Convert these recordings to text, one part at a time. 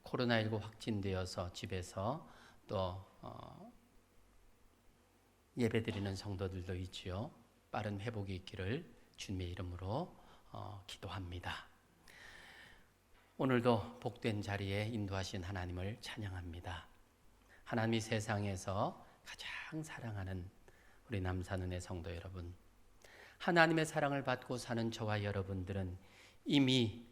코로나19 확진되어서 집에서 또 예배드리는 성도들도 있지요. 빠른 회복이 있기를 주님의 이름으로 기도합니다. 오늘도 복된 자리에 인도하신 하나님을 찬양합니다. 하나님이 세상에서 가장 사랑하는 우리 남산은혜 성도 여러분, 하나님의 사랑을 받고 사는 저와 여러분들은 이미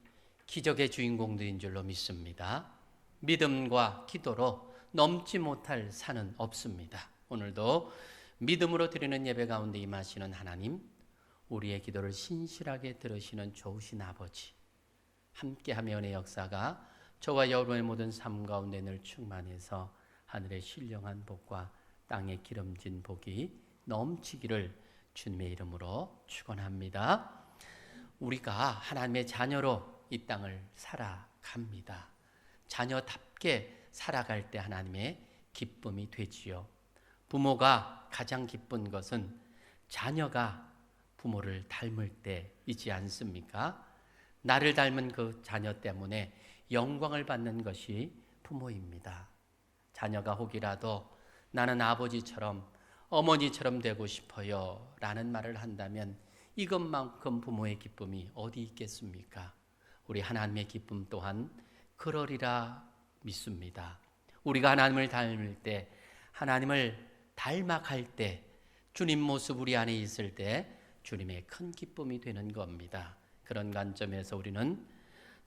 기적의 주인공들인 줄로 믿습니다. 믿음과 기도로 넘지 못할 산은 없습니다. 오늘도 믿음으로 드리는 예배 가운데 임하시는 하나님, 우리의 기도를 신실하게 들으시는 좋으신 아버지, 함께하며 은혜의 역사가 저와 여러분의 모든 삶 가운데 늘 충만해서 하늘의 신령한 복과 땅의 기름진 복이 넘치기를 주님의 이름으로 축원합니다. 우리가 하나님의 자녀로 이 땅을 살아갑니다. 자녀답게 살아갈 때 하나님의 기쁨이 되지요. 부모가 가장 기쁜 것은 자녀가 부모를 닮을 때이지 않습니까? 나를 닮은 그 자녀 때문에 영광을 받는 것이 부모입니다. 자녀가 혹이라도 나는 아버지처럼 어머니처럼 되고 싶어요 라는 말을 한다면 이것만큼 부모의 기쁨이 어디 있겠습니까? 우리 하나님의 기쁨 또한 그러리라 믿습니다. 우리가 하나님을 닮을 때, 하나님을 닮아갈 때, 주님 모습 우리 안에 있을 때 주님의 큰 기쁨이 되는 겁니다. 그런 관점에서 우리는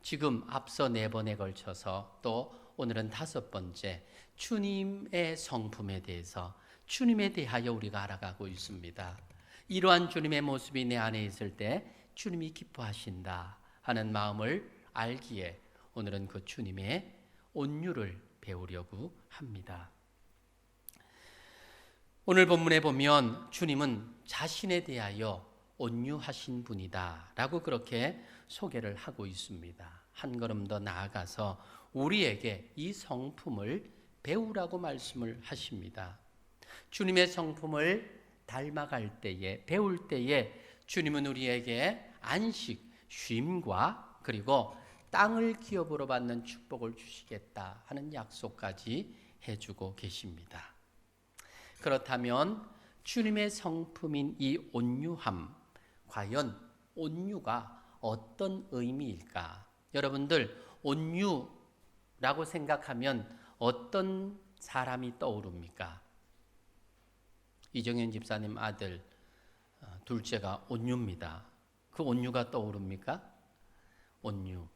지금 앞서 4번에 걸쳐서 또 오늘은 5번째 주님의 성품에 대해서, 주님에 대하여 우리가 알아가고 있습니다. 이러한 주님의 모습이 내 안에 있을 때 주님이 기뻐하신다 하는 마음을 알기에 오늘은 그 주님의 온유를 배우려고 합니다. 오늘 본문에 보면 주님은 자신에 대하여 온유하신 분이다 라고 그렇게 소개를 하고 있습니다. 한 걸음 더 나아가서 우리에게 이 성품을 배우라고 말씀을 하십니다. 주님의 성품을 닮아갈 때에, 배울 때에 주님은 우리에게 안식, 쉼과 그리고 땅을 기업으로 받는 축복을 주시겠다 하는 약속까지 해주고 계십니다. 그렇다면 주님의 성품인 이 온유함, 과연 온유가 어떤 의미일까? 여러분들 온유라고 생각하면 어떤 사람이 떠오릅니까? 이정현 집사님 아들 둘째가 온유입니다. 그 온유가 떠오릅니까? 온유,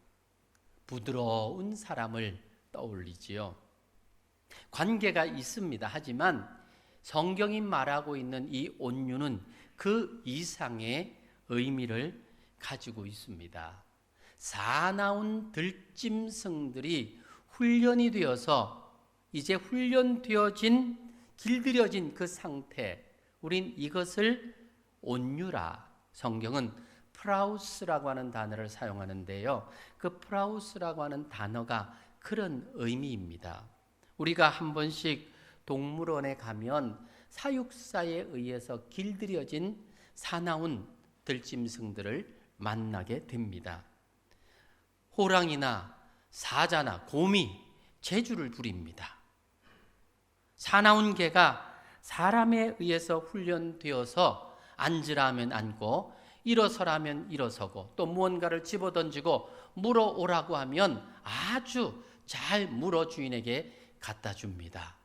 부드러운 사람을 떠올리지요. 관계가 있습니다. 하지만 성경이 말하고 있는 이 온유는 그 이상의 의미를 가지고 있습니다. 사나운 들짐승들이 훈련이 되어서 이제 훈련되어진, 길들여진 그 상태, 우린 이것을 온유라, 성경은 프라우스라고 하는 단어를 사용하는데요. 그 프라우스라고 하는 단어가 그런 의미입니다. 우리가 한 번씩 동물원에 가면 사육사에 의해서 길들여진 사나운 들짐승들을 만나게 됩니다. 호랑이나 사자나 곰이 재주를 부립니다. 사나운 개가 사람에 의해서 훈련되어서 앉으라 하면 앉고 일어서라 하면 일어서고 또 무언가를 집어던지고 물어오라고 하면 아주 잘 물어 주인에게 갖다 줍니다.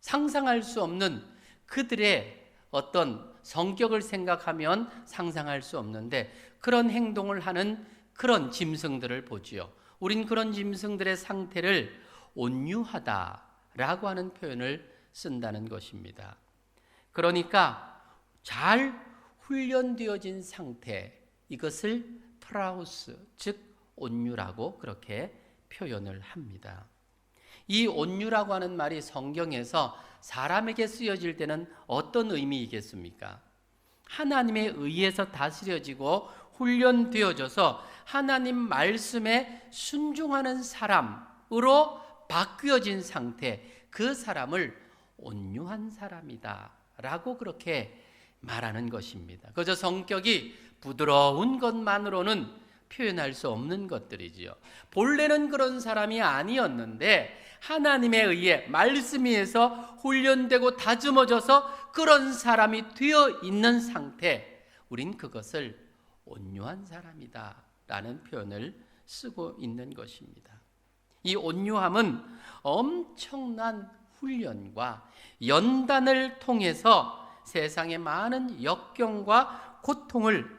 상상할 수 없는 그들의 어떤 성격을 생각하면 상상할 수 없는데 그런 행동을 하는 그런 짐승들을 보지요. 우린 그런 짐승들의 상태를 온유하다라고 하는 표현을 쓴다는 것입니다. 그러니까 잘 훈련되어진 상태, 이것을 프라우스, 즉 온유라고 그렇게 표현을 합니다. 이 온유라고 하는 말이 성경에서 사람에게 쓰여질 때는 어떤 의미이겠습니까? 하나님에 의해서 다스려지고 훈련되어져서 하나님 말씀에 순종하는 사람으로 바뀌어진 상태, 그 사람을 온유한 사람이다 라고 그렇게 말하는 것입니다. 그저 성격이 부드러운 것만으로는 표현할 수 없는 것들이지요. 본래는 그런 사람이 아니었는데 하나님에 의해 말씀에 의해서 훈련되고 다듬어져서 그런 사람이 되어 있는 상태, 우린 그것을 온유한 사람이다 라는 표현을 쓰고 있는 것입니다. 이 온유함은 엄청난 훈련과 연단을 통해서 세상의 많은 역경과 고통을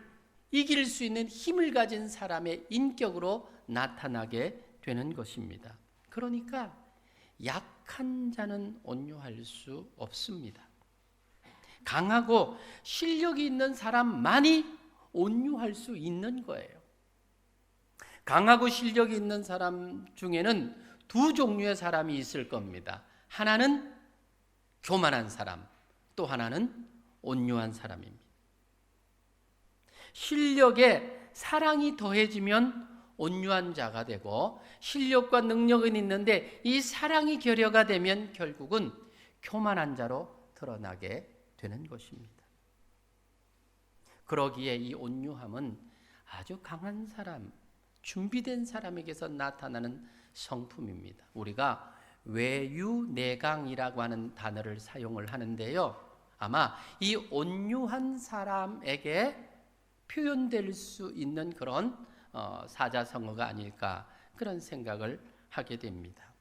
이길 수 있는 힘을 가진 사람의 인격으로 나타나게 되는 것입니다. 그러니까 약한 자는 온유할 수 없습니다. 강하고 실력이 있는 사람만이 온유할 수 있는 거예요. 강하고 실력이 있는 사람 중에는 두 종류의 사람이 있을 겁니다. 하나는 교만한 사람, 또 하나는 온유한 사람입니다. 실력에 사랑이 더해지면 온유한 자가 되고, 실력과 능력은 있는데 이 사랑이 결여가 되면 결국은 교만한 자로 드러나게 되는 것입니다. 그러기에 이 온유함은 아주 강한 사람, 준비된 사람에게서 나타나는 성품입니다. 우리가 외유내강이라고 하는 단어를 사용을 하는데요, 아마 이 온유한 사람에게 표현될 수 있는 그런 사자성어가 아닐까, 그런 생각을 하게 됩니다.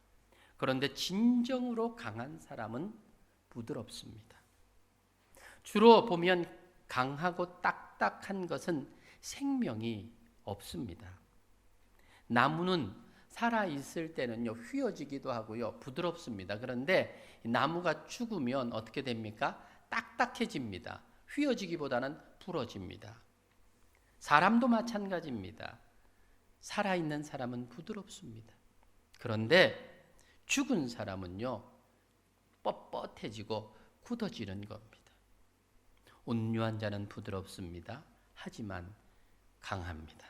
그런데 진정으로 강한 사람은 부드럽습니다. 주로 보면 강하고 딱딱한 것은 생명이 없습니다. 나무는 살아있을 때는요, 휘어지기도 하고요, 부드럽습니다. 그런데 나무가 죽으면 어떻게 됩니까? 딱딱해집니다. 휘어지기보다는 부러집니다. 사람도 마찬가지입니다. 살아있는 사람은 부드럽습니다. 그런데 죽은 사람은요, 뻣뻣해지고 굳어지는 겁니다. 온유한 자는 부드럽습니다. 하지만 강합니다.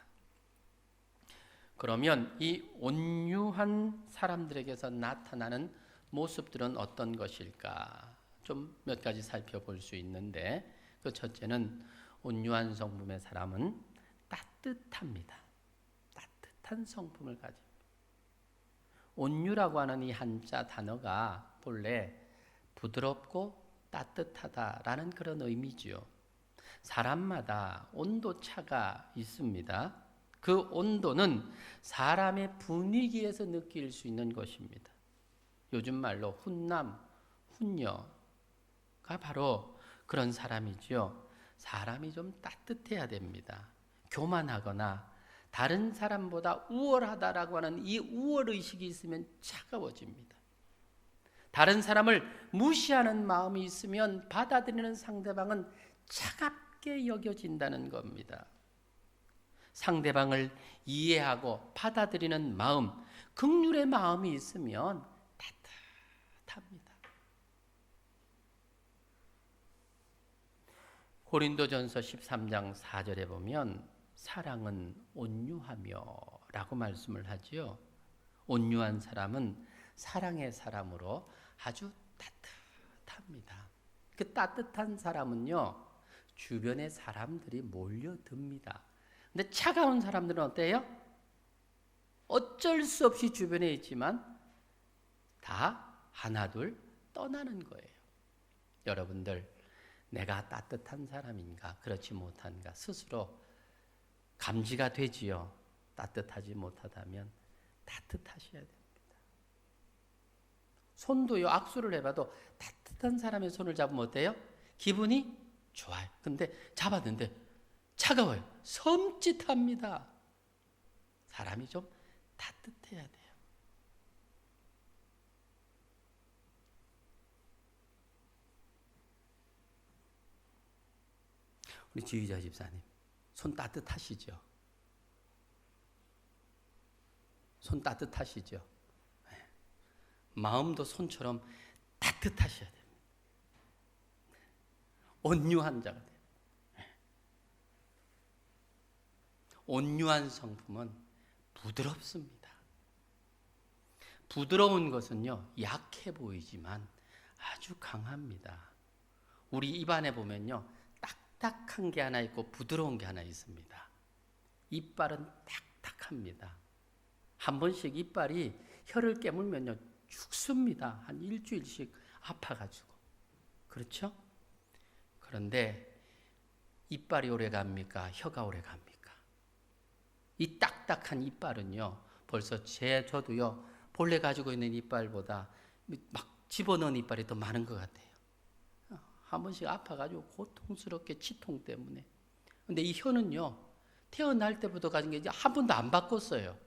그러면 이 온유한 사람들에게서 나타나는 모습들은 어떤 것일까? 좀 몇 가지 살펴볼 수 있는데, 그 첫째는 온유한 성품의 사람은 따뜻합니다. 따뜻한 성품을 가집니다. 온유라고 하는 이 한자 단어가 본래 부드럽고 따뜻하다라는 그런 의미지요. 사람마다 온도차가 있습니다. 그 온도는 사람의 분위기에서 느낄 수 있는 것입니다. 요즘 말로 훈남, 훈녀가 바로 그런 사람이지요. 사람이 좀 따뜻해야 됩니다. 교만하거나 다른 사람보다 우월하다라고 하는 이 우월의식이 있으면 차가워집니다. 다른 사람을 무시하는 마음이 있으면 받아들이는 상대방은 차갑게 여겨진다는 겁니다. 상대방을 이해하고 받아들이는 마음, 긍휼의 마음이 있으면 따뜻합니다. 고린도전서 13장 4절에 보면 사랑은 온유하며 라고 말씀을 하지요. 온유한 사람은 사랑의 사람으로 아주 따뜻합니다. 그 따뜻한 사람은요, 주변에 사람들이 몰려듭니다. 근데 차가운 사람들은 어때요? 어쩔 수 없이 주변에 있지만 다 하나둘 떠나는 거예요. 여러분들, 내가 따뜻한 사람인가 그렇지 못한가 스스로 감지가 되지요. 따뜻하지 못하다면 따뜻하셔야 됩니다. 손도요, 악수를 해봐도 따뜻한 사람의 손을 잡으면 어때요? 기분이 좋아요. 근데 잡았는데 차가워요. 섬찟합니다. 사람이 좀 따뜻해야 돼요. 우리 지휘자 집사님, 손 따뜻하시죠? 손 따뜻하시죠? 네. 마음도 손처럼 따뜻하셔야 됩니다. 온유한 자가 돼요. 네. 온유한 성품은 부드럽습니다. 부드러운 것은요, 약해 보이지만 아주 강합니다. 우리 입안에 보면요, 딱딱한 게 하나 있고 부드러운 게 하나 있습니다. 이빨은 딱딱합니다. 한 번씩 이빨이 혀를 깨물면요 죽습니다. 한 일주일씩 아파가지고. 그렇죠? 그런데 이빨이 오래 갑니까? 혀가 오래 갑니까? 이 딱딱한 이빨은요 벌써 저도요 본래 가지고 있는 이빨보다 막 집어넣은 이빨이 더 많은 것 같아요. 한 번씩 아파가지고 고통스럽게 치통 때문에. 근데 이 혀는요 태어날 때부터 가진 게 이제 한 번도 안 바꿨어요.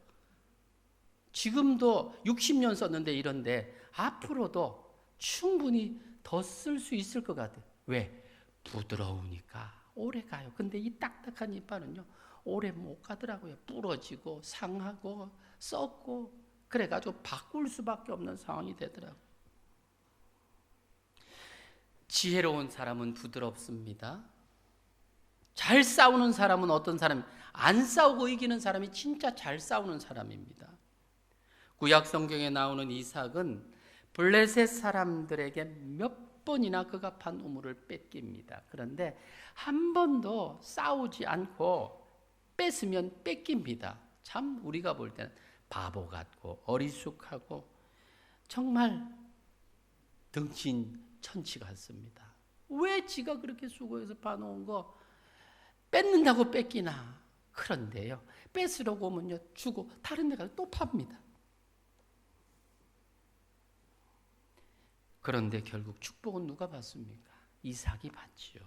지금도 60년 썼는데 이런데 앞으로도 충분히 더 쓸 수 있을 것 같아요. 왜? 부드러우니까 오래 가요. 근데 이 딱딱한 이빨은요 오래 못 가더라고요. 부러지고 상하고 썩고 그래가지고 바꿀 수밖에 없는 상황이 되더라고요. 지혜로운 사람은 부드럽습니다. 잘 싸우는 사람은 어떤 사람? 안 싸우고 이기는 사람이 진짜 잘 싸우는 사람입니다. 구약 성경에 나오는 이삭은 블레셋 사람들에게 몇 번이나 그가 판 우물을 뺏깁니다. 그런데 한 번도 싸우지 않고 뺏으면 뺏깁니다. 참 우리가 볼 때는 바보 같고 어리숙하고 정말 등신 천치 같습니다. 왜 지가 그렇게 수고해서 파놓은 거 뺏는다고 뺏기나? 그런데요 뺏으려고 오면요 주고 다른 데 가서 또 팝니다. 그런데 결국 축복은 누가 받습니까? 이삭이 받지요.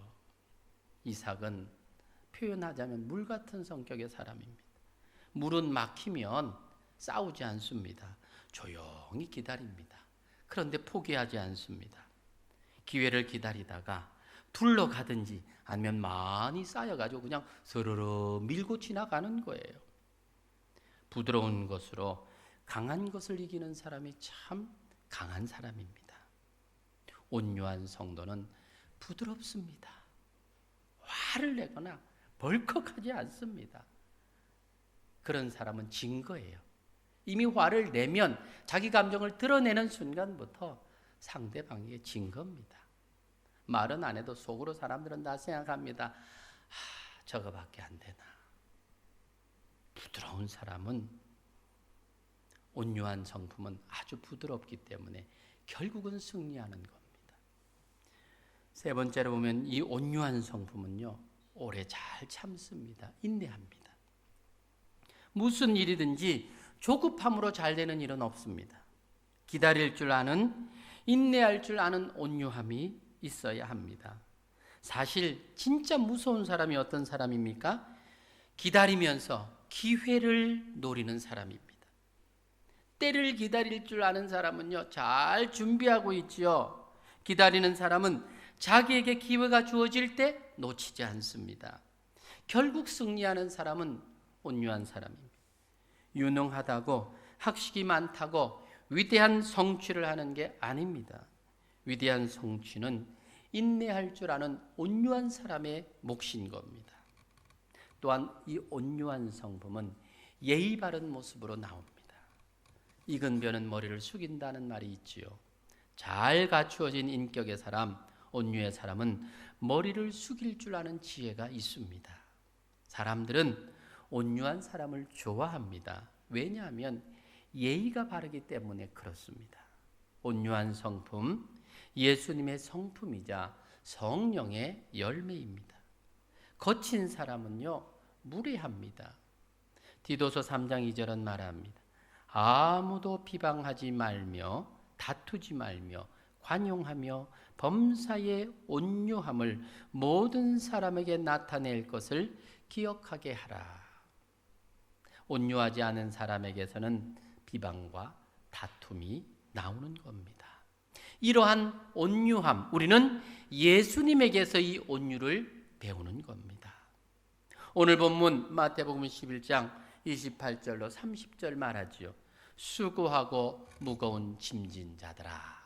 이삭은 표현하자면 물 같은 성격의 사람입니다. 물은 막히면 싸우지 않습니다. 조용히 기다립니다. 그런데 포기하지 않습니다. 기회를 기다리다가 둘러가든지 아니면 많이 쌓여가지고 그냥 서르르 밀고 지나가는 거예요. 부드러운 것으로 강한 것을 이기는 사람이 참 강한 사람입니다. 온유한 성도는 부드럽습니다. 화를 내거나 벌컥하지 않습니다. 그런 사람은 진 거예요. 이미 화를 내면 자기 감정을 드러내는 순간부터 상대방에게 진 겁니다. 말은 안 해도 속으로 사람들은 다 생각합니다. 저거밖에 안 되나. 부드러운 사람은, 온유한 성품은 아주 부드럽기 때문에 결국은 승리하는 겁니다. 세 번째로 보면 이 온유한 성품은요 오래 잘 참습니다. 인내합니다. 무슨 일이든지 조급함으로 잘 되는 일은 없습니다. 기다릴 줄 아는, 인내할 줄 아는 온유함이 있어야 합니다. 사실 진짜 무서운 사람이 어떤 사람입니까? 기다리면서 기회를 노리는 사람입니다. 때를 기다릴 줄 아는 사람은요 잘 준비하고 있지요. 기다리는 사람은 자기에게 기회가 주어질 때 놓치지 않습니다. 결국 승리하는 사람은 온유한 사람입니다. 유능하다고, 학식이 많다고 위대한 성취를 하는 게 아닙니다. 위대한 성취는 인내할 줄 아는 온유한 사람의 몫인 겁니다. 또한 이 온유한 성품은 예의 바른 모습으로 나옵니다. 익은 벼는 머리를 숙인다는 말이 있지요. 잘 갖추어진 인격의 사람, 온유의 사람은 머리를 숙일 줄 아는 지혜가 있습니다. 사람들은 온유한 사람을 좋아합니다. 왜냐하면 예의가 바르기 때문에 그렇습니다. 온유한 성품, 예수님의 성품이자 성령의 열매입니다. 거친 사람은요 무례합니다. 디도서 3장 2절은 말합니다. 아무도 비방하지 말며 다투지 말며 관용하며 범사의 온유함을 모든 사람에게 나타낼 것을 기억하게 하라. 온유하지 않은 사람에게서는 비방과 다툼이 나오는 겁니다. 이러한 온유함, 우리는 예수님에게서 이 온유를 배우는 겁니다. 오늘 본문 마태복음 11장 28절로 30절 말하지요. 수고하고 무거운 짐진 자들아.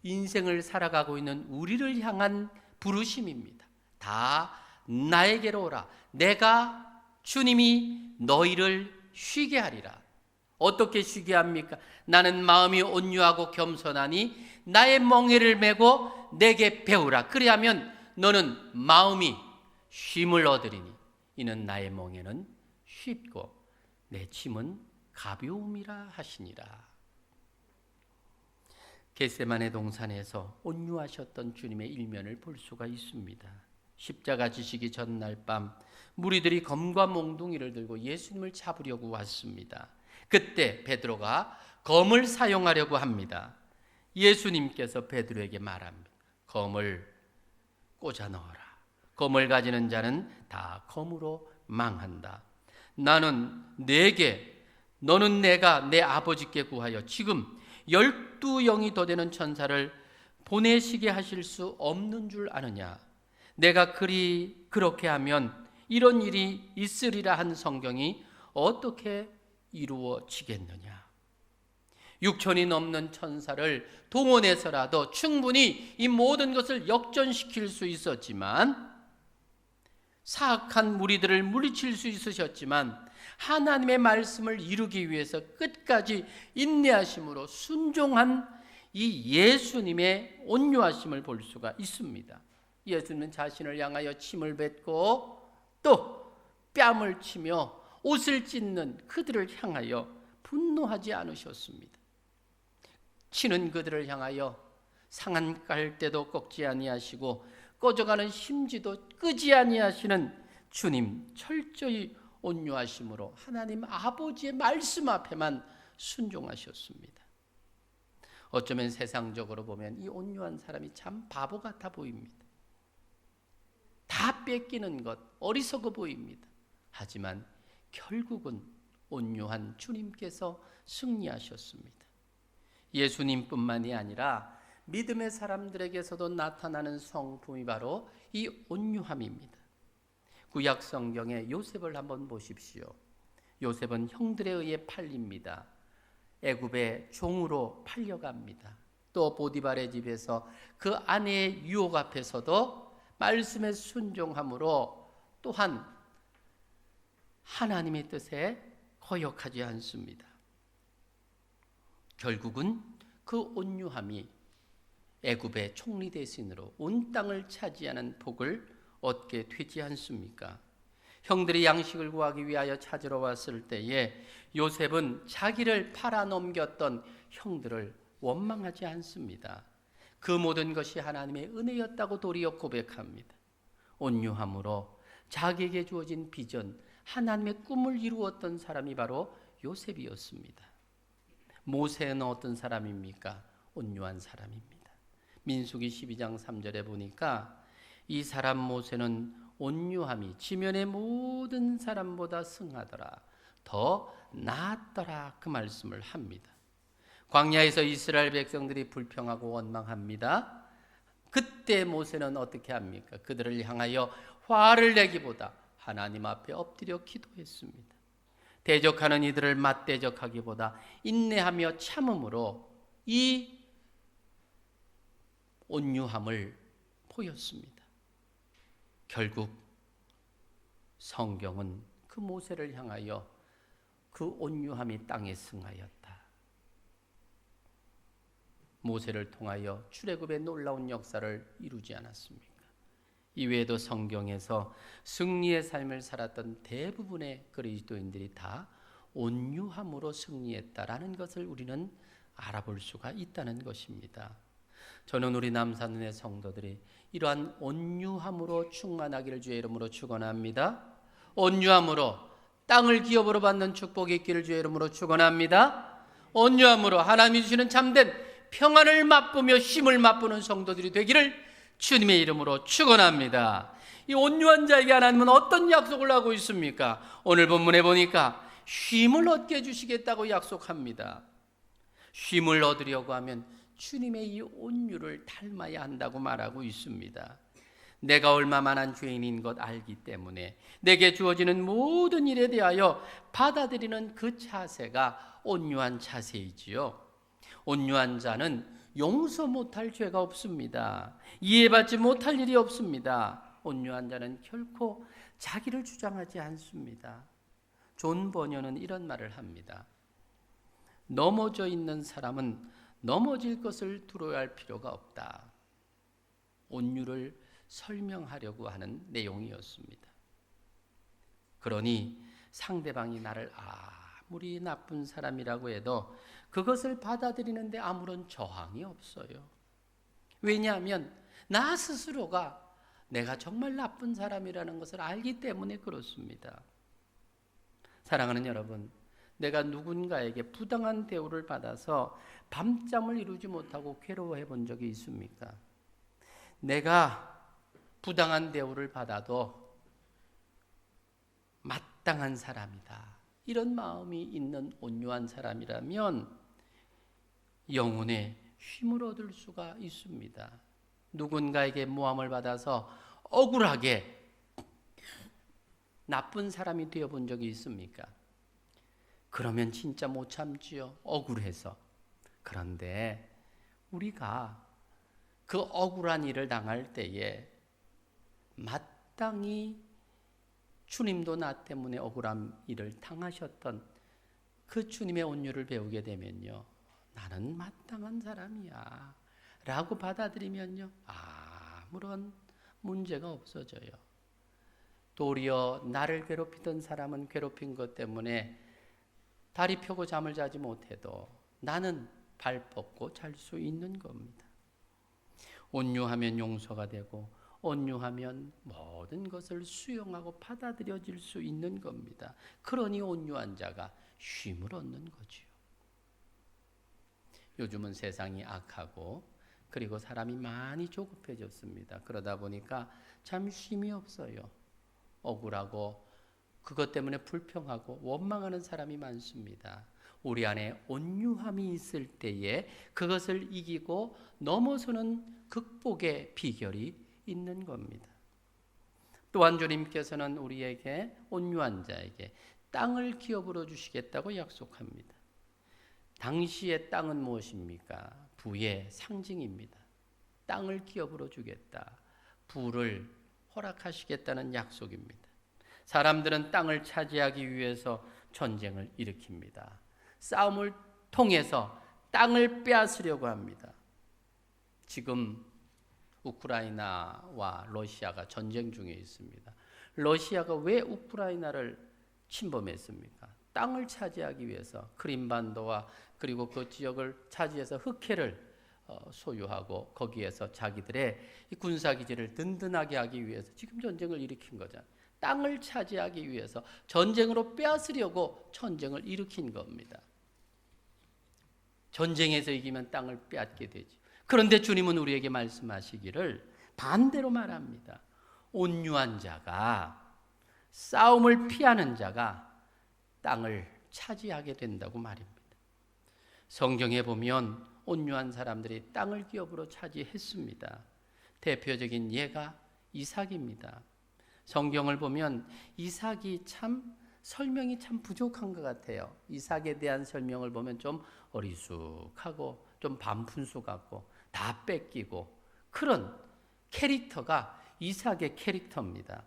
인생을 살아가고 있는 우리를 향한 부르심입니다. 다 나에게로 오라. 내가 주님이 너희를 쉬게 하리라. 어떻게 쉬게 합니까? 나는 마음이 온유하고 겸손하니 나의 멍에를 메고 내게 배우라. 그리하면 너는 마음이 쉼을 얻으리니 이는 나의 멍에는 쉽고 내 짐은 가벼움이라 하시니라. 겟세마네 동산에서 온유하셨던 주님의 일면을 볼 수가 있습니다. 십자가 지시기 전날 밤 무리들이 검과 몽둥이를 들고 예수님을 잡으려고 왔습니다. 그때 베드로가 검을 사용하려고 합니다. 예수님께서 베드로에게 말합니다. 검을 꽂아 넣어라. 검을 가지는 자는 다 검으로 망한다. 나는 내게, 너는 내가 내 아버지께 구하여 지금 12영이 더 되는 천사를 보내시게 하실 수 없는 줄 아느냐. 내가 그렇게 하면 이런 일이 있으리라 한 성경이 어떻게 이루어지겠느냐. 6천이 넘는 천사를 동원해서라도 충분히 이 모든 것을 역전시킬 수 있었지만, 사악한 무리들을 물리칠 수 있으셨지만, 하나님의 말씀을 이루기 위해서 끝까지 인내하심으로 순종한 이 예수님의 온유하심을 볼 수가 있습니다. 예수님은 자신을 향하여 침을 뱉고 또 뺨을 치며 옷을 찢는 그들을 향하여 분노하지 않으셨습니다. 치는 그들을 향하여 상한 깔대도 꺾지 아니하시고 꺼져가는 심지도 끄지 아니하시는 주님, 철저히 온유하심으로 하나님 아버지의 말씀 앞에만 순종하셨습니다. 어쩌면 세상적으로 보면 이 온유한 사람이 참 바보 같아 보입니다. 다 뺏기는 것 어리석어 보입니다. 하지만 결국은 온유한 주님께서 승리하셨습니다. 예수님뿐만이 아니라 믿음의 사람들에게서도 나타나는 성품이 바로 이 온유함입니다. 구약 성경의 요셉을 한번 보십시오. 요셉은 형들에 의해 팔립니다. 애굽의 종으로 팔려갑니다. 또 보디발의 집에서 그 아내의 유혹 앞에서도 말씀에 순종함으로 또한 하나님의 뜻에 거역하지 않습니다. 결국은 그 온유함이 애굽의 총리 대신으로 온 땅을 차지하는 복을 얻게 되지 않습니까? 형들이 양식을 구하기 위하여 찾으러 왔을 때에 요셉은 자기를 팔아넘겼던 형들을 원망하지 않습니다. 그 모든 것이 하나님의 은혜였다고 도리어 고백합니다. 온유함으로 자기에게 주어진 비전, 하나님의 꿈을 이루었던 사람이 바로 요셉이었습니다. 모세는 어떤 사람입니까? 온유한 사람입니다. 민수기 12장 3절에 보니까 이 사람 모세는 온유함이 지면의 모든 사람보다 승하더라, 더 나았더라, 그 말씀을 합니다. 광야에서 이스라엘 백성들이 불평하고 원망합니다. 그때 모세는 어떻게 합니까? 그들을 향하여 화를 내기보다 하나님 앞에 엎드려 기도했습니다. 대적하는 이들을 맞대적하기보다 인내하며 참음으로 이 온유함을 보였습니다. 결국 성경은 그 모세를 향하여 그 온유함이 땅에 승하였다. 모세를 통하여 출애굽의 놀라운 역사를 이루지 않았습니까? 이외에도 성경에서 승리의 삶을 살았던 대부분의 그리스도인들이 다 온유함으로 승리했다라는 것을 우리는 알아볼 수가 있다는 것입니다. 저는 우리 남산의 성도들이 이러한 온유함으로 충만하기를 주의 이름으로 축원합니다. 온유함으로 땅을 기업으로 받는 축복이 있기를 주의 이름으로 축원합니다. 온유함으로 하나님이 주시는 참된 평안을 맛보며 쉼을 맛보는 성도들이 되기를 주님의 이름으로 축원합니다. 이 온유한 자에게 하나님은 어떤 약속을 하고 있습니까? 오늘 본문에 보니까 쉼을 얻게 해주시겠다고 약속합니다. 쉼을 얻으려고 하면 주님의 이 온유를 닮아야 한다고 말하고 있습니다. 내가 얼마만한 죄인인 것 알기 때문에 내게 주어지는 모든 일에 대하여 받아들이는 그 자세가 온유한 자세이지요. 온유한 자는 용서 못할 죄가 없습니다. 이해받지 못할 일이 없습니다. 온유한 자는 결코 자기를 주장하지 않습니다. 존 버녀는 이런 말을 합니다. 넘어져 있는 사람은 넘어질 것을 두려워할 필요가 없다. 온유를 설명하려고 하는 내용이었습니다. 그러니 상대방이 나를 아무리 나쁜 사람이라고 해도 그것을 받아들이는데 아무런 저항이 없어요. 왜냐하면 나 스스로가 내가 정말 나쁜 사람이라는 것을 알기 때문에 그렇습니다. 사랑하는 여러분, 내가 누군가에게 부당한 대우를 받아서 밤잠을 이루지 못하고 괴로워해 본 적이 있습니까? 내가 부당한 대우를 받아도 마땅한 사람이다, 이런 마음이 있는 온유한 사람이라면 영혼의 쉼을 얻을 수가 있습니다. 누군가에게 모함을 받아서 억울하게 나쁜 사람이 되어본 적이 있습니까? 그러면 진짜 못 참지요. 억울해서. 그런데 우리가 그 억울한 일을 당할 때에 마땅히 주님도 나 때문에 억울한 일을 당하셨던 그 주님의 온유를 배우게 되면요, 나는 마땅한 사람이야 라고 받아들이면요, 아무런 문제가 없어져요. 도리어 나를 괴롭히던 사람은 괴롭힌 것 때문에 다리 펴고 잠을 자지 못해도 나는 발 뻗고 잘 수 있는 겁니다. 온유하면 용서가 되고 온유하면 모든 것을 수용하고 받아들여질 수 있는 겁니다. 그러니 온유한 자가 쉼을 얻는 거지요. 요즘은 세상이 악하고 그리고 사람이 많이 조급해졌습니다. 그러다 보니까 참 쉼이 없어요. 억울하고 그것 때문에 불평하고 원망하는 사람이 많습니다. 우리 안에 온유함이 있을 때에 그것을 이기고 넘어서는 극복의 비결이 있는 겁니다. 또한 주님께서는 우리에게 온유한 자에게 땅을 기업으로 주시겠다고 약속합니다. 당시의 땅은 무엇입니까? 부의 상징입니다. 땅을 기업으로 주겠다. 부를 허락하시겠다는 약속입니다. 사람들은 땅을 차지하기 위해서 전쟁을 일으킵니다. 싸움을 통해서 땅을 빼앗으려고 합니다. 지금 우크라이나와 러시아가 전쟁 중에 있습니다. 러시아가 왜 우크라이나를 침범했습니까? 땅을 차지하기 위해서 크림반도와 그리고 그 지역을 차지해서 흑해를 소유하고 거기에서 자기들의 군사기지를 든든하게 하기 위해서 지금 전쟁을 일으킨 거잖아요. 땅을 차지하기 위해서 전쟁으로 빼앗으려고 전쟁을 일으킨 겁니다. 전쟁에서 이기면 땅을 빼앗게 되죠. 그런데 주님은 우리에게 말씀하시기를 반대로 말합니다. 온유한 자가, 싸움을 피하는 자가 땅을 차지하게 된다고 말입니다. 성경에 보면 온유한 사람들이 땅을 기업으로 차지했습니다. 대표적인 예가 이삭입니다. 성경을 보면 이삭이 참 설명이 참 부족한 것 같아요. 이삭에 대한 설명을 보면 좀 어리숙하고 좀 반푼수 같고 다 뺏기고 그런 캐릭터가 이삭의 캐릭터입니다.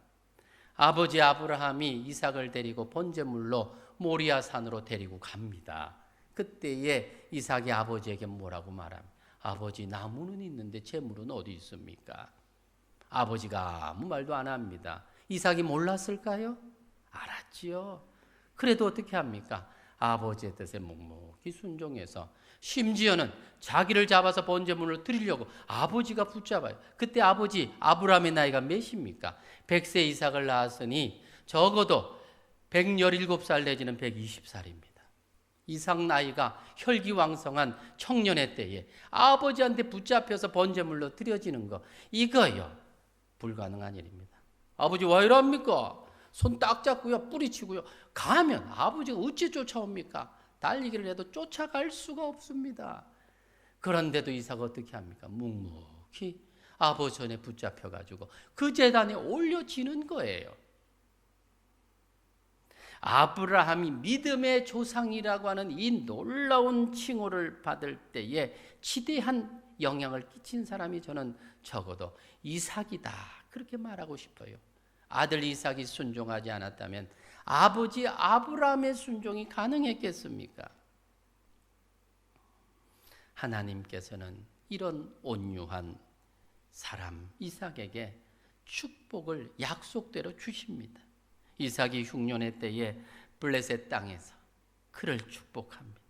아버지 아브라함이 이삭을 데리고 번제물로 모리아 산으로 데리고 갑니다. 그때에 이삭이 아버지에게 뭐라고 말합니까? 아버지, 나무는 있는데 제물은 어디 있습니까? 아버지가 아무 말도 안 합니다. 이삭이 몰랐을까요? 알았지요. 그래도 어떻게 합니까? 아버지의 뜻에 묵묵히 순종해서 심지어는 자기를 잡아서 번제물을 드리려고 아버지가 붙잡아요. 그때 아버지 아브라함의 나이가 몇입니까? 100세 이삭을 낳았으니 적어도 117살 내지는 120살입니다. 이삭 나이가 혈기왕성한 청년의 때에 아버지한테 붙잡혀서 번제물로 드려지는 거, 이거요 불가능한 일입니다. 아버지 왜 이럽니까? 손 딱 잡고요, 뿌리치고요, 가면 아버지가 어찌 쫓아옵니까? 달리기를 해도 쫓아갈 수가 없습니다. 그런데도 이삭은 어떻게 합니까? 묵묵히 아버지 손에 붙잡혀가지고 그 제단에 올려지는 거예요. 아브라함이 믿음의 조상이라고 하는 이 놀라운 칭호를 받을 때에 지대한 영향을 끼친 사람이 저는 적어도 이삭이다, 그렇게 말하고 싶어요. 아들 이삭이 순종하지 않았다면 아버지 아브라함의 순종이 가능했겠습니까? 하나님께서는 이런 온유한 사람 이삭에게 축복을 약속대로 주십니다. 이삭이 흉년의 때에 블레셋 땅에서 그를 축복합니다.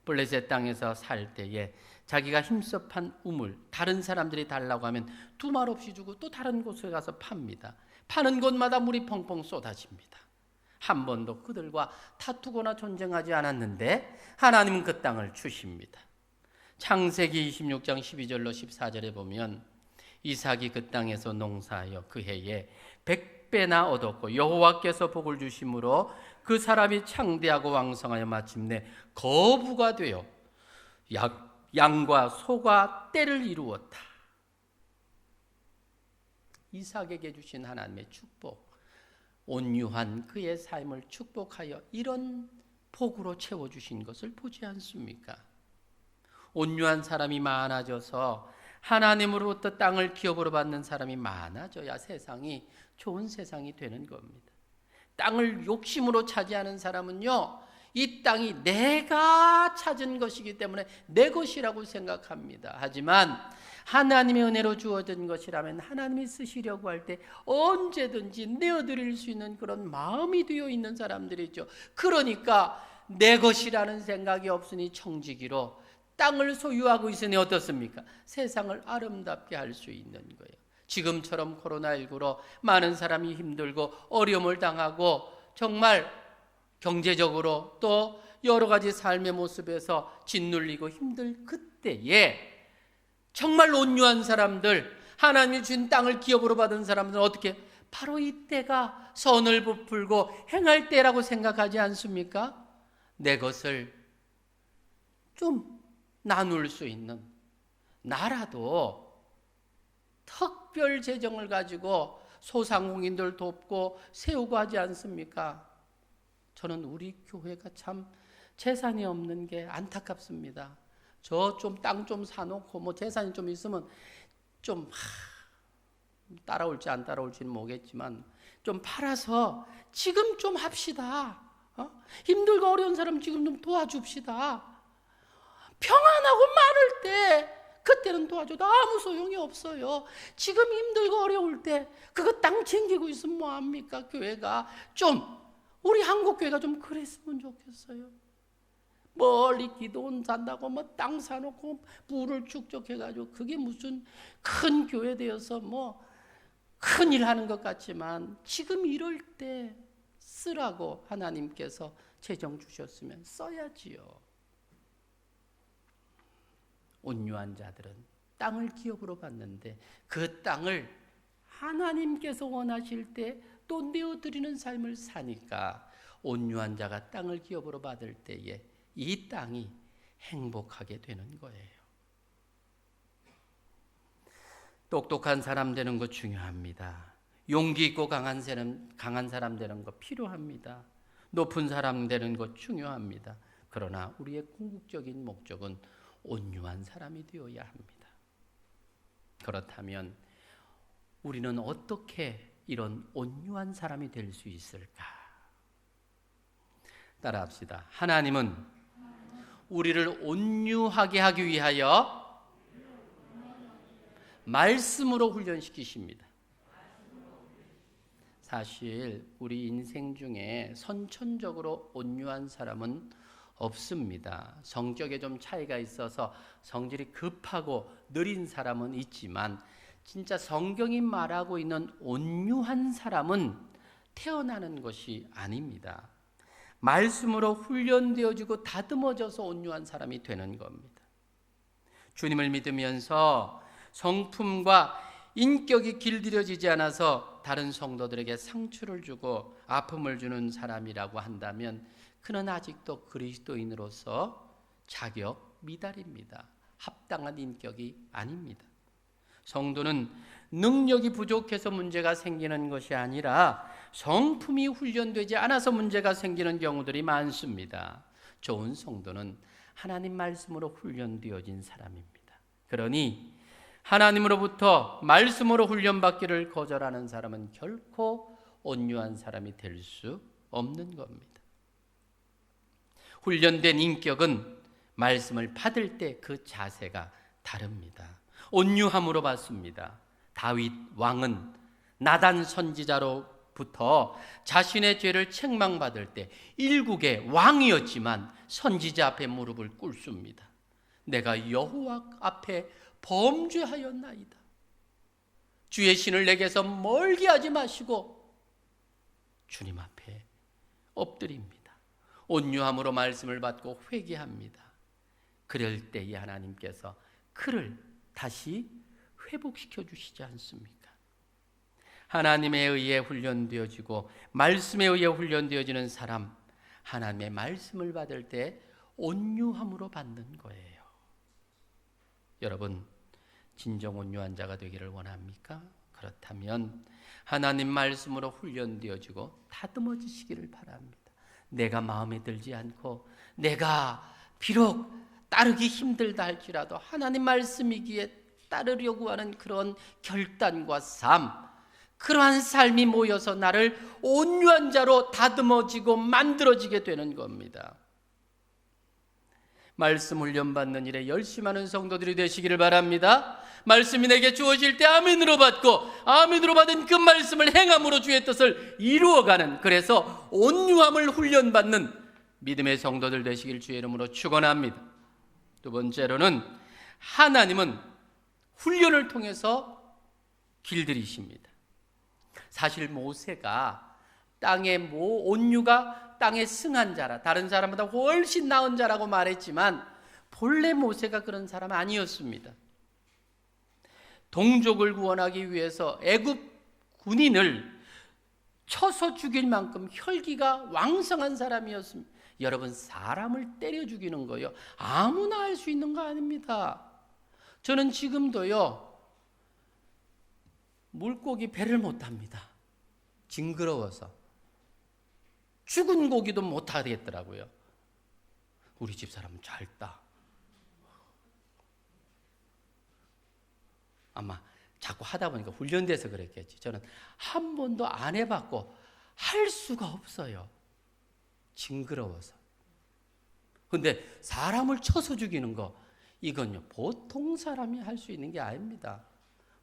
블레셋 땅에서 살 때에 자기가 힘써 판 우물, 다른 사람들이 달라고 하면 두 말 없이 주고 또 다른 곳에 가서 팝니다. 파는 곳마다 물이 펑펑 쏟아집니다. 한 번도 그들과 다투거나 전쟁하지 않았는데 하나님은 그 땅을 주십니다. 창세기 26장 12절로 14절에 보면 이삭이 그 땅에서 농사하여 그 해에 100배나 얻었고 여호와께서 복을 주심으로 그 사람이 창대하고 왕성하여 마침내 거부가 되어 양과 소가 떼를 이루었다. 이삭에게 주신 하나님의 축복, 온유한 그의 삶을 축복하여 이런 복으로 채워주신 것을 보지 않습니까? 온유한 사람이 많아져서 하나님으로부터 땅을 기업으로 받는 사람이 많아져야 세상이 좋은 세상이 되는 겁니다. 땅을 욕심으로 차지하는 사람은요, 이 땅이 내가 찾은 것이기 때문에 내 것이라고 생각합니다. 하지만 하나님의 은혜로 주어진 것이라면 하나님이 쓰시려고 할 때 언제든지 내어드릴 수 있는 그런 마음이 되어 있는 사람들이죠. 그러니까 내 것이라는 생각이 없으니 청지기로 땅을 소유하고 있으니 어떻습니까? 세상을 아름답게 할 수 있는 거예요. 지금처럼 코로나19로 많은 사람이 힘들고 어려움을 당하고 정말 경제적으로 또 여러 가지 삶의 모습에서 짓눌리고 힘들 그때에 정말 온유한 사람들, 하나님이 준 땅을 기업으로 받은 사람들은 어떻게? 바로 이때가 선을 베풀고 행할 때라고 생각하지 않습니까? 내 것을 좀 나눌 수 있는, 나라도 특별 재정을 가지고 소상공인들 돕고 세우고 하지 않습니까? 저는 우리 교회가 참 재산이 없는 게 안타깝습니다. 저 좀 땅 좀 사놓고 뭐 재산이 좀 있으면 좀 따라올지 안 따라올지는 모르겠지만 좀 팔아서 지금 좀 합시다. 힘들고 어려운 사람 지금 좀 도와줍시다. 평안하고 많을 때 그때는 도와줘도 아무 소용이 없어요. 지금 힘들고 어려울 때 그거 땅 챙기고 있으면 뭐합니까? 교회가 좀, 우리 한국교회가 좀 그랬으면 좋겠어요. 멀리 기도원 산다고 뭐 땅 사놓고 부를 축적해가지고 그게 무슨 큰 교회 되어서 뭐 큰일 하는 것 같지만 지금 이럴 때 쓰라고 하나님께서 재정 주셨으면 써야지요. 온유한 자들은 땅을 기업으로 받는데 그 땅을 하나님께서 원하실 때 또 내어드리는 삶을 사니까 온유한 자가 땅을 기업으로 받을 때에 이 땅이 행복하게 되는 거예요. 똑똑한 사람 되는 거 중요합니다. 용기 있고 강한 사람 되는 거 필요합니다. 높은 사람 되는 거 중요합니다. 그러나 우리의 궁극적인 목적은 온유한 사람이 되어야 합니다. 그렇다면 우리는 어떻게 이런 온유한 사람이 될 수 있을까? 따라합시다. 하나님은 우리를 온유하게 하기 위하여 말씀으로 훈련시키십니다. 사실 우리 인생 중에 선천적으로 온유한 사람은 없습니다. 성격에 좀 차이가 있어서 성질이 급하고 느린 사람은 있지만 진짜 성경이 말하고 있는 온유한 사람은 태어나는 것이 아닙니다. 말씀으로 훈련되어지고 다듬어져서 온유한 사람이 되는 겁니다. 주님을 믿으면서 성품과 인격이 길들여지지 않아서 다른 성도들에게 상처를 주고 아픔을 주는 사람이라고 한다면 그는 아직도 그리스도인으로서 자격 미달입니다. 합당한 인격이 아닙니다. 성도는 능력이 부족해서 문제가 생기는 것이 아니라 성품이 훈련되지 않아서 문제가 생기는 경우들이 많습니다. 좋은 성도는 하나님 말씀으로 훈련되어진 사람입니다. 그러니 하나님으로부터 말씀으로 훈련받기를 거절하는 사람은 결코 온유한 사람이 될 수 없는 겁니다. 훈련된 인격은 말씀을 받을 때 그 자세가 다릅니다. 온유함으로 받습니다. 다윗 왕은 나단 선지자로 때부터 자신의 죄를 책망받을 때 일국의 왕이었지만 선지자 앞에 무릎을 꿇습니다. 내가 여호와 앞에 범죄하였나이다. 주의 신을 내게서 멀게 하지 마시고 주님 앞에 엎드립니다. 온유함으로 말씀을 받고 회개합니다. 그럴 때에 하나님께서 그를 다시 회복시켜 주시지 않습니까? 하나님에 의해 훈련되어지고 말씀에 의해 훈련되어지는 사람, 하나님의 말씀을 받을 때 온유함으로 받는 거예요. 여러분, 진정 온유한 자가 되기를 원합니까? 그렇다면 하나님 말씀으로 훈련되어지고 다듬어지시기를 바랍니다. 내가 마음에 들지 않고 내가 비록 따르기 힘들다 할지라도 하나님 말씀이기에 따르려고 하는 그런 결단과 삶, 그러한 삶이 모여서 나를 온유한 자로 다듬어지고 만들어지게 되는 겁니다. 말씀 훈련받는 일에 열심하는 성도들이 되시기를 바랍니다. 말씀이 내게 주어질 때 아멘으로 받고 아멘으로 받은 그 말씀을 행함으로 주의 뜻을 이루어가는, 그래서 온유함을 훈련받는 믿음의 성도들 되시길 주의 이름으로 축원합니다. 두 번째로는 하나님은 훈련을 통해서 길들이십니다. 사실 모세가 온유가 땅에 승한 자라, 다른 사람보다 훨씬 나은 자라고 말했지만 본래 모세가 그런 사람 아니었습니다. 동족을 구원하기 위해서 애굽 군인을 쳐서 죽일 만큼 혈기가 왕성한 사람이었습니다. 여러분, 사람을 때려 죽이는 거요, 아무나 할 수 있는 거 아닙니다. 저는 지금도요, 물고기 배를 못합니다. 징그러워서. 죽은 고기도 못하겠더라고요. 우리 집 사람은 잘 따. 아마 자꾸 하다 보니까 훈련돼서 그랬겠지. 저는 한 번도 안 해봤고 할 수가 없어요. 징그러워서. 근데 사람을 쳐서 죽이는 거, 이건요 보통 사람이 할 수 있는 게 아닙니다.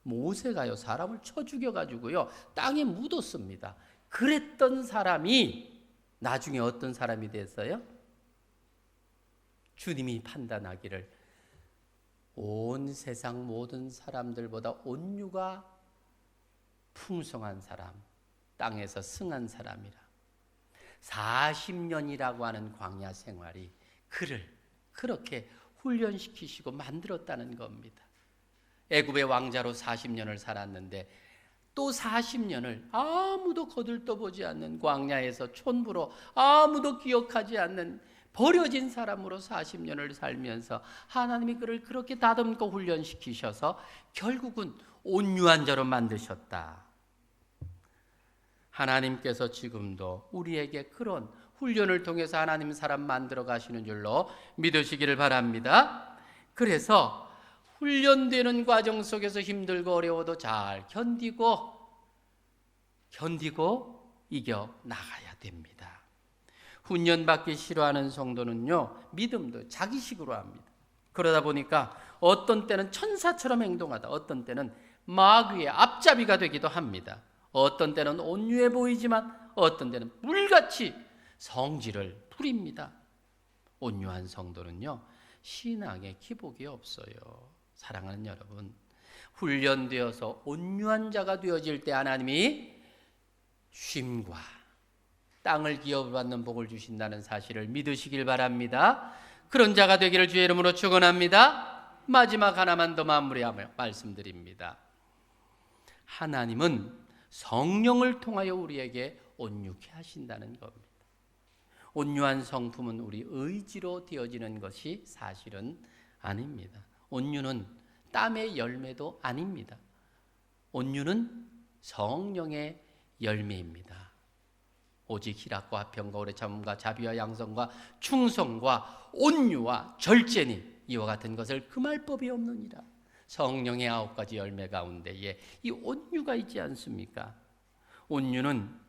모세가요 사람을 쳐 죽여가지고요 땅에 묻었습니다. 그랬던 사람이 나중에 어떤 사람이 됐어요? 주님이 판단하기를 온 세상 모든 사람들보다 온유가 풍성한 사람, 땅에서 승한 사람이라. 40년이라고 하는 광야 생활이 그를 그렇게 훈련시키시고 만들었다는 겁니다. 애굽의 왕자로 40년을 살았는데 또 40년을 아무도 거들떠보지 않는 광야에서 촌부로 아무도 기억하지 않는 버려진 사람으로 40년을 살면서 하나님이 그를 그렇게 다듬고 훈련시키셔서 결국은 온유한 자로 만드셨다. 하나님께서 지금도 우리에게 그런 훈련을 통해서 하나님 사람 만들어 가시는 줄로 믿으시기를 바랍니다. 그래서 훈련되는 과정 속에서 힘들고 어려워도 잘 견디고 이겨 나가야 됩니다. 훈련받기 싫어하는 성도는요, 믿음도 자기식으로 합니다. 그러다 보니까 어떤 때는 천사처럼 행동하다, 어떤 때는 마귀의 앞잡이가 되기도 합니다. 어떤 때는 온유해 보이지만 어떤 때는 물같이 성질을 부립니다. 온유한 성도는요, 신앙에 기복이 없어요. 사랑하는 여러분, 훈련되어서 온유한 자가 되어질 때 하나님이 쉼과 땅을 기업받는 복을 주신다는 사실을 믿으시길 바랍니다. 그런 자가 되기를 주의 이름으로 축원합니다. 마지막 하나만 더 마무리하며 말씀드립니다. 하나님은 성령을 통하여 우리에게 온유케 하신다는 겁니다. 온유한 성품은 우리 의지로 되어지는 것이 사실은 아닙니다. 온유는 땀의 열매도 아닙니다. 온유는 성령의 열매입니다. 오직 희락과 화평과 오래 참음과 자비와 양성과 충성과 온유와 절제니 이와 같은 것을 금할 법이 없느니라. 성령의 9가지 열매 가운데에 이 온유가 있지 않습니까? 온유는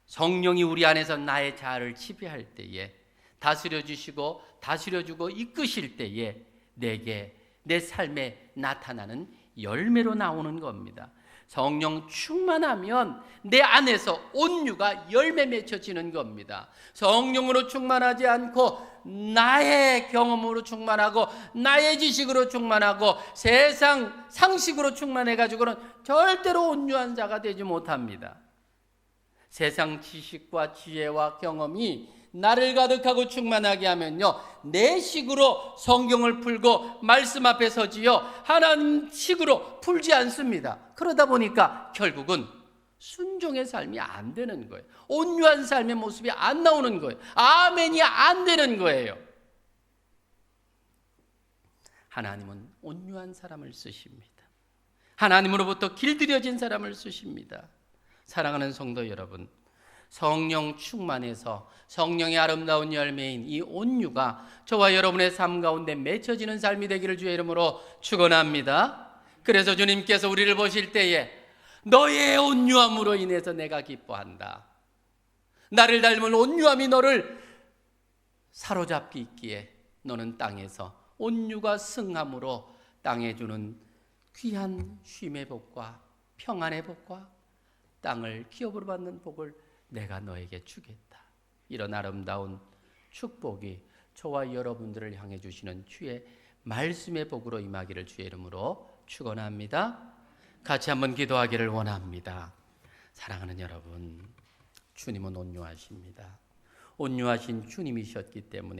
성령이 우리 안에서 나의 자아를 지배할 때에 다스려 주시고 다스려주고 이끄실 때에 내게 내 삶에 나타나는 열매로 나오는 겁니다. 성령 충만하면 내 안에서 온유가 열매 맺혀지는 겁니다. 성령으로 충만하지 않고 나의 경험으로 충만하고 나의 지식으로 충만하고 세상 상식으로 충만해가지고는 절대로 온유한 자가 되지 못합니다. 세상 지식과 지혜와 경험이 나를 가득하고 충만하게 하면요, 내 식으로 성경을 풀고 말씀 앞에 서지요 하나님 식으로 풀지 않습니다. 그러다 보니까 결국은 순종의 삶이 안 되는 거예요. 온유한 삶의 모습이 안 나오는 거예요. 아멘이 안 되는 거예요. 하나님은 온유한 사람을 쓰십니다. 하나님으로부터 길들여진 사람을 쓰십니다. 사랑하는 성도 여러분, 성령 충만해서 성령의 아름다운 열매인 이 온유가 저와 여러분의 삶 가운데 맺혀지는 삶이 되기를 주의 이름으로 축원합니다. 그래서 주님께서 우리를 보실 때에 너의 온유함으로 인해서 내가 기뻐한다. 나를 닮은 온유함이 너를 사로잡기 있기에 너는 땅에서 온유가 승함으로 땅에 주는 귀한 쉼의 복과 평안의 복과 땅을 기업으로 받는 복을 내가 너에게 주겠다. 이런 아름다운 축복이 저와 여러분들을 향해 주시는 주의 말씀의 복으로 임하기를 주의 이름으로 축원합니다. 같이 한번 기도하기를 원합니다. 사랑하는 여러분, 주님은 온유하십니다. 온유하신 주님이셨기 때문에